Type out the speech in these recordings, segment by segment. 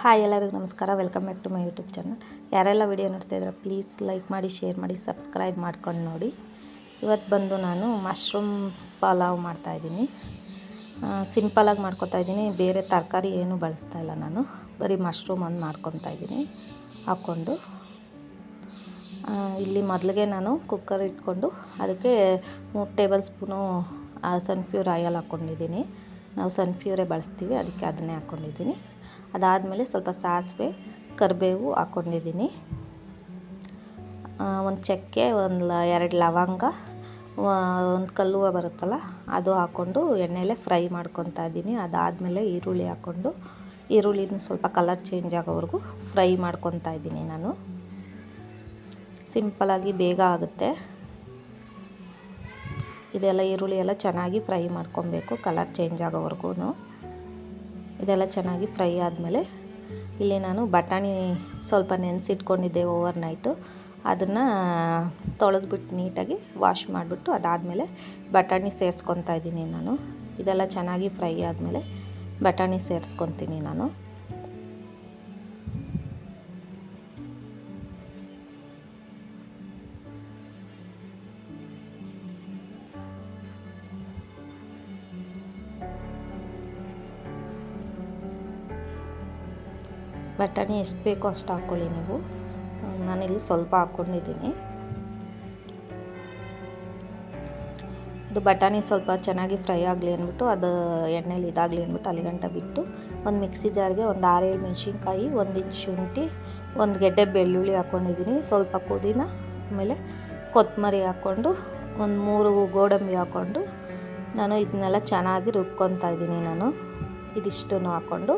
Hi ಎಲ್ಲರಿಗೂ ನಮಸ್ಕಾರ. Welcome back to my YouTube channel. ಯಾರೆಲ್ಲ ವಿಡಿಯೋ ನೋಡ್ತಾ ಇದ್ದಾರೆ ಪ್ಲೀಸ್ ಲೈಕ್ ಮಾಡಿ, ಶೇರ್ ಮಾಡಿ, ಸಬ್ಸ್ಕ್ರೈಬ್ ಮಾಡ್ಕೊಂಡು ನೋಡಿ. ಇವತ್ತು ಬಂದು ನಾನು ಮಶ್ರೂಮ್ ಪಲಾವ್ ಮಾಡ್ತಾಯಿದ್ದೀನಿ. ಸಿಂಪಲಾಗಿ ಮಾಡ್ಕೊತಾ ಇದ್ದೀನಿ. ಬೇರೆ ತರಕಾರಿ ಏನೂ ಬಳಸ್ತಾ ಇಲ್ಲ ನಾನು. ಬರೀ ಮಶ್ರೂಮ್ ಒಂದು ಮಾಡ್ಕೊತಾ ಇದ್ದೀನಿ ಹಾಕ್ಕೊಂಡು. ಇಲ್ಲಿ ಮೊದಲಿಗೆ ನಾನು ಕುಕ್ಕರ್ ಇಟ್ಕೊಂಡು ಅದಕ್ಕೆ 3 ಟೇಬಲ್ ಸ್ಪೂನು ಸನ್ಫ್ಯೂರ್ ಆಯಿಲ್ ಹಾಕ್ಕೊಂಡಿದ್ದೀನಿ. ನಾವು ಸನ್ಫ್ಯೂರೇ ಬಳಸ್ತೀವಿ, ಅದಕ್ಕೆ ಅದನ್ನೇ ಹಾಕ್ಕೊಂಡಿದ್ದೀನಿ. ಅದಾದಮೇಲೆ ಸ್ವಲ್ಪ ಸಾಸಿವೆ, ಕರಿಬೇವು ಹಾಕ್ಕೊಂಡಿದ್ದೀನಿ. ಒಂದು ಚಕ್ಕೆ, 2 ಲವಂಗ, ಒಂದು ಕಲ್ಲುವ ಬರುತ್ತಲ್ಲ ಅದು ಹಾಕ್ಕೊಂಡು ಎಣ್ಣೆಲೆ ಫ್ರೈ ಮಾಡ್ಕೊತಾ ಇದ್ದೀನಿ. ಅದಾದಮೇಲೆ ಈರುಳ್ಳಿ ಹಾಕ್ಕೊಂಡು ಈರುಳ್ಳಿನ ಸ್ವಲ್ಪ ಕಲರ್ ಚೇಂಜ್ ಆಗೋವರೆಗೂ ಫ್ರೈ ಮಾಡ್ಕೊತಾ ಇದ್ದೀನಿ ನಾನು. ಸಿಂಪಲಾಗಿ ಬೇಗ ಆಗುತ್ತೆ. ಇದೆಲ್ಲ ಈರುಳ್ಳಿ ಎಲ್ಲ ಚೆನ್ನಾಗಿ ಫ್ರೈ ಮಾಡ್ಕೊಬೇಕು, ಕಲರ್ ಚೇಂಜ್ ಆಗೋವರೆಗೂ. ಇದೆಲ್ಲ ಚೆನ್ನಾಗಿ ಫ್ರೈ ಆದಮೇಲೆ ಇಲ್ಲಿ ನಾನು ಬಟಾಣಿ ಸ್ವಲ್ಪ ನೆನೆಸಿಟ್ಕೊಂಡಿದ್ದೆ ಓವರ್ ನೈಟು. ಅದನ್ನು ತೊಳೆದ್ಬಿಟ್ಟು ನೀಟಾಗಿ ವಾಶ್ ಮಾಡಿಬಿಟ್ಟು ಅದಾದಮೇಲೆ ಬಟಾಣಿ ಸೇರಿಸ್ಕೊತಾ ಇದ್ದೀನಿ ನಾನು. ಇದೆಲ್ಲ ಚೆನ್ನಾಗಿ ಫ್ರೈ ಆದಮೇಲೆ ಬಟಾಣಿ ಸೇರಿಸ್ಕೊತೀನಿ ನಾನು. ಬಟಾಣಿ ಎಷ್ಟು ಬೇಕೋ ಅಷ್ಟು ಹಾಕ್ಕೊಳ್ಳಿ ನೀವು. ನಾನಿಲ್ಲಿ ಸ್ವಲ್ಪ ಹಾಕ್ಕೊಂಡಿದ್ದೀನಿ. ಇದು ಬಟಾಣಿ ಸ್ವಲ್ಪ ಚೆನ್ನಾಗಿ ಫ್ರೈ ಆಗಲಿ ಅಂದ್ಬಿಟ್ಟು ಅದು ಎಣ್ಣೆಲಿ ಇದಾಗಲಿ ಅಂದ್ಬಿಟ್ಟು ಅಲ್ಲಿಗಂಟ ಬಿಟ್ಟು ಒಂದು ಮಿಕ್ಸಿ ಜಾರ್ಗೆ ಒಂದು 6-7 ಮೆಣಸಿನ್ಕಾಯಿ, 1 ಇಂಚ್ ಶುಂಠಿ, 1 ಗೆಡ್ಡೆ ಬೆಳ್ಳುಳ್ಳಿ ಹಾಕ್ಕೊಂಡಿದ್ದೀನಿ. ಸ್ವಲ್ಪ ಪುದೀನ, ಆಮೇಲೆ ಕೊತ್ತಂಬರಿ ಹಾಕ್ಕೊಂಡು, ಒಂದು 3 ಗೋಡಂಬಿ ಹಾಕ್ಕೊಂಡು ನಾನು ಇದನ್ನೆಲ್ಲ ಚೆನ್ನಾಗಿ ರುಬ್ಕೊತಾ ಇದ್ದೀನಿ ನಾನು. ಇದಿಷ್ಟನ್ನು ಹಾಕ್ಕೊಂಡು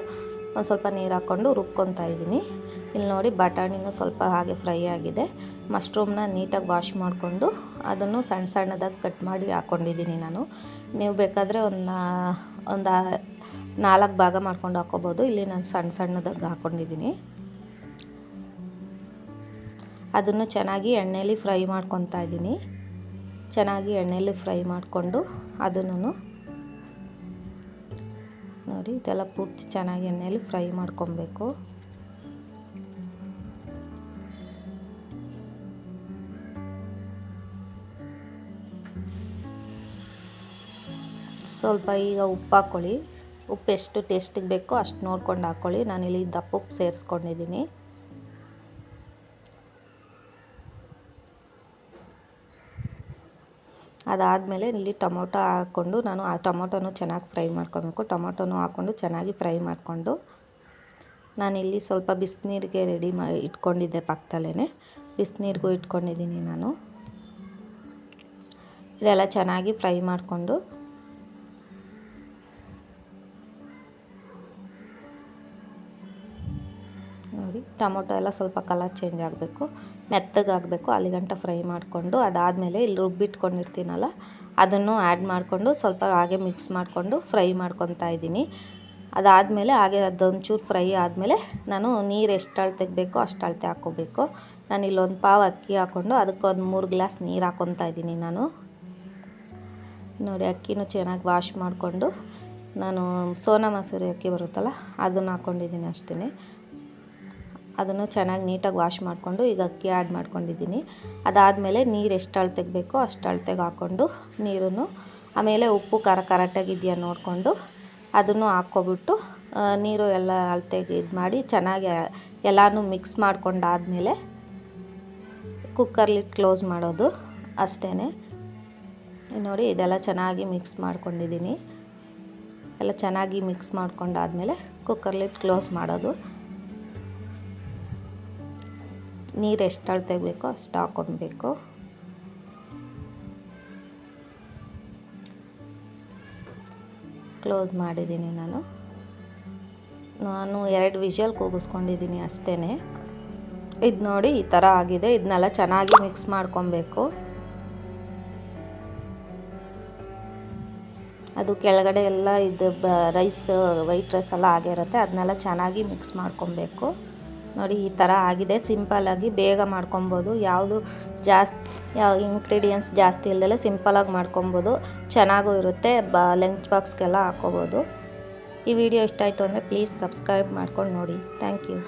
ಒಂದು ಸ್ವಲ್ಪ ನೀರು ಹಾಕ್ಕೊಂಡು ರುಬ್ಕೊತಾ ಇದ್ದೀನಿ. ಇಲ್ಲಿ ನೋಡಿ ಬಟಾಣಿನೂ ಸ್ವಲ್ಪ ಹಾಗೆ ಫ್ರೈ ಆಗಿದೆ. ಮಶ್ರೂಮ್ನ ನೀಟಾಗಿ ವಾಶ್ ಮಾಡಿಕೊಂಡು ಅದನ್ನು ಸಣ್ಣದಾಗಿ ಕಟ್ ಮಾಡಿ ಹಾಕ್ಕೊಂಡಿದ್ದೀನಿ ನಾನು. ನೀವು ಬೇಕಾದರೆ ಒಂದು 4 ಭಾಗ ಮಾಡ್ಕೊಂಡು ಹಾಕ್ಕೋಬೋದು. ಇಲ್ಲಿ ನಾನು ಸಣ್ಣದಾಗಿ ಹಾಕ್ಕೊಂಡಿದ್ದೀನಿ. ಅದನ್ನು ಚೆನ್ನಾಗಿ ಎಣ್ಣೆಯಲ್ಲಿ ಫ್ರೈ ಮಾಡ್ಕೊತಾ ಇದ್ದೀನಿ. ಚೆನ್ನಾಗಿ ಎಣ್ಣೆಯಲ್ಲಿ ಫ್ರೈ ಮಾಡಿಕೊಂಡು ಅದನ್ನು ನೋಡಿ ಇದೆಲ್ಲ ಪೂರ್ತಿ ಚೆನ್ನಾಗಿ ಎಣ್ಣೆಯಲ್ಲಿ ಫ್ರೈ ಮಾಡ್ಕೊಬೇಕು. ಸ್ವಲ್ಪ ಈಗ ಉಪ್ಪು ಹಾಕ್ಕೊಳ್ಳಿ. ಉಪ್ಪು ಎಷ್ಟು ಟೇಸ್ಟಿಗೆ ಬೇಕೋ ಅಷ್ಟು ನೋಡ್ಕೊಂಡು ಹಾಕ್ಕೊಳ್ಳಿ. ನಾನಿಲ್ಲಿ ದಪ್ಪ ಉಪ್ಪು ಸೇರಿಸ್ಕೊಂಡಿದ್ದೀನಿ. ಅದಾದಮೇಲೆ ಇಲ್ಲಿ ಟೊಮೊಟೊ ಹಾಕ್ಕೊಂಡು ನಾನು ಆ ಟೊಮೊಟೊನೂ ಚೆನ್ನಾಗಿ ಫ್ರೈ ಮಾಡ್ಕೊಬೇಕು. ಟೊಮೊಟೊನೂ ಹಾಕ್ಕೊಂಡು ಚೆನ್ನಾಗಿ ಫ್ರೈ ಮಾಡಿಕೊಂಡು ನಾನಿಲ್ಲಿ ಸ್ವಲ್ಪ ಬಿಸಿನೀರಿಗೆ ರೆಡಿ ಮಾಡಿ ಇಟ್ಕೊಂಡಿದ್ದೆ. ಪಕ್ಕದಲ್ಲೇ ಬಿಸಿನೀರಿಗೂ ಇಟ್ಕೊಂಡಿದ್ದೀನಿ ನಾನು. ಇದೆಲ್ಲ ಚೆನ್ನಾಗಿ ಫ್ರೈ ಮಾಡಿಕೊಂಡು ನೋಡಿ ಟೊಮೊಟೊ ಎಲ್ಲ ಸ್ವಲ್ಪ ಕಲರ್ ಚೇಂಜ್ ಆಗಬೇಕು, ಮೆತ್ತಗಾಗಬೇಕು, ಅಲ್ಲಿಗಂಟ ಫ್ರೈ ಮಾಡಿಕೊಂಡು ಅದಾದಮೇಲೆ ಇಲ್ಲಿ ರುಬ್ಬಿಟ್ಕೊಂಡಿರ್ತೀನಲ್ಲ ಅದನ್ನು ಆ್ಯಡ್ ಮಾಡಿಕೊಂಡು ಸ್ವಲ್ಪ ಹಾಗೆ ಮಿಕ್ಸ್ ಮಾಡಿಕೊಂಡು ಫ್ರೈ ಮಾಡ್ಕೊತಾ ಇದ್ದೀನಿ. ಅದಾದಮೇಲೆ ಹಾಗೆ ಅದೊಂಚೂರು ಫ್ರೈ ಆದಮೇಲೆ ನಾನು ನೀರು ಎಷ್ಟು ಅಳತೆಗೆ ಬೇಕೋ ಅಷ್ಟು ಅಳತೆ ಹಾಕ್ಕೋಬೇಕು. ನಾನು ಇಲ್ಲೊಂದು ಪಾವು ಅಕ್ಕಿ ಹಾಕ್ಕೊಂಡು ಅದಕ್ಕೆ ಒಂದು 3 ಗ್ಲಾಸ್ ನೀರು ಹಾಕ್ಕೊತಾ ಇದ್ದೀನಿ ನಾನು. ನೋಡಿ ಅಕ್ಕಿನೂ ಚೆನ್ನಾಗಿ ವಾಶ್ ಮಾಡಿಕೊಂಡು ನಾನು ಸೋನಾ ಮಸೂರಿ ಅಕ್ಕಿ ಬರುತ್ತಲ್ಲ ಅದನ್ನು ಹಾಕ್ಕೊಂಡಿದ್ದೀನಿ ಅಷ್ಟೇ. ಅದನ್ನು ಚೆನ್ನಾಗಿ ನೀಟಾಗಿ ವಾಶ್ ಮಾಡಿಕೊಂಡು ಈಗ ಅಕ್ಕಿ ಆ್ಯಡ್ ಮಾಡ್ಕೊಂಡಿದ್ದೀನಿ. ಅದಾದಮೇಲೆ ನೀರು ಎಷ್ಟು ಅಳತೆಗೆ ಬೇಕೋ ಅಷ್ಟು ಅಳತೆಗೆ ಹಾಕ್ಕೊಂಡು ನೀರನ್ನು, ಆಮೇಲೆ ಉಪ್ಪು ಖಾರ ಕರೆಕ್ಟಾಗಿದೆಯಾ ನೋಡಿಕೊಂಡು ಅದನ್ನು ಹಾಕ್ಕೊಬಿಟ್ಟು ನೀರು ಎಲ್ಲ ಅಳತೆಗೆ ಇದು ಮಾಡಿ ಚೆನ್ನಾಗಿ ಎಲ್ಲನೂ ಮಿಕ್ಸ್ ಮಾಡ್ಕೊಂಡಾದಮೇಲೆ ಕುಕ್ಕರ್ ಲಿಡ್ ಕ್ಲೋಸ್ ಮಾಡೋದು ಅಷ್ಟೇ. ನೋಡಿ ಇದೆಲ್ಲ ಚೆನ್ನಾಗಿ ಮಿಕ್ಸ್ ಮಾಡ್ಕೊಂಡಿದ್ದೀನಿ. ಎಲ್ಲ ಚೆನ್ನಾಗಿ ಮಿಕ್ಸ್ ಮಾಡ್ಕೊಂಡಾದಮೇಲೆ ಕುಕ್ಕರ್ ಲಿಡ್ ಕ್ಲೋಸ್ ಮಾಡೋದು. ನೀರು ಎಷ್ಟು ಅಳತೆಗೆ ಬೇಕೋ ಅಷ್ಟು ಹಾಕ್ಕೊಬೇಕು. ಕ್ಲೋಸ್ ಮಾಡಿದ್ದೀನಿ ನಾನು 2 ವಿಷಲ್ ಕೂಗಿಸ್ಕೊಂಡಿದ್ದೀನಿ ಅಷ್ಟೇ. ಇದು ನೋಡಿ ಈ ಥರ ಆಗಿದೆ. ಇದನ್ನೆಲ್ಲ ಚೆನ್ನಾಗಿ ಮಿಕ್ಸ್ ಮಾಡ್ಕೊಬೇಕು. ಅದು ಕೆಳಗಡೆ ಎಲ್ಲ ಇದು ರೈಸ್, ವೈಟ್ ರೈಸ್ ಎಲ್ಲ ಆಗಿರುತ್ತೆ. ಅದನ್ನೆಲ್ಲ ಚೆನ್ನಾಗಿ ಮಿಕ್ಸ್ ಮಾಡ್ಕೊಬೇಕು. ನೋಡಿ ಈ ಥರ ಆಗಿದೆ. ಸಿಂಪಲಾಗಿ ಬೇಗ ಮಾಡ್ಕೊಬೋದು. ಯಾವ ಇಂಗ್ರೀಡಿಯೆಂಟ್ಸ್ ಜಾಸ್ತಿ ಇಲ್ಲದಲ್ಲೇ ಸಿಂಪಲಾಗಿ ಮಾಡ್ಕೊಬೋದು. ಚೆನ್ನಾಗೂ ಇರುತ್ತೆ. ಲಂಚ್ ಬಾಕ್ಸ್ಗೆಲ್ಲ ಹಾಕ್ಕೋಬೋದು. ಈ ವಿಡಿಯೋ ಇಷ್ಟ ಆಯಿತು ಅಂದರೆ ಪ್ಲೀಸ್ ಸಬ್ಸ್ಕ್ರೈಬ್ ಮಾಡ್ಕೊಂಡು ನೋಡಿ. Thank you.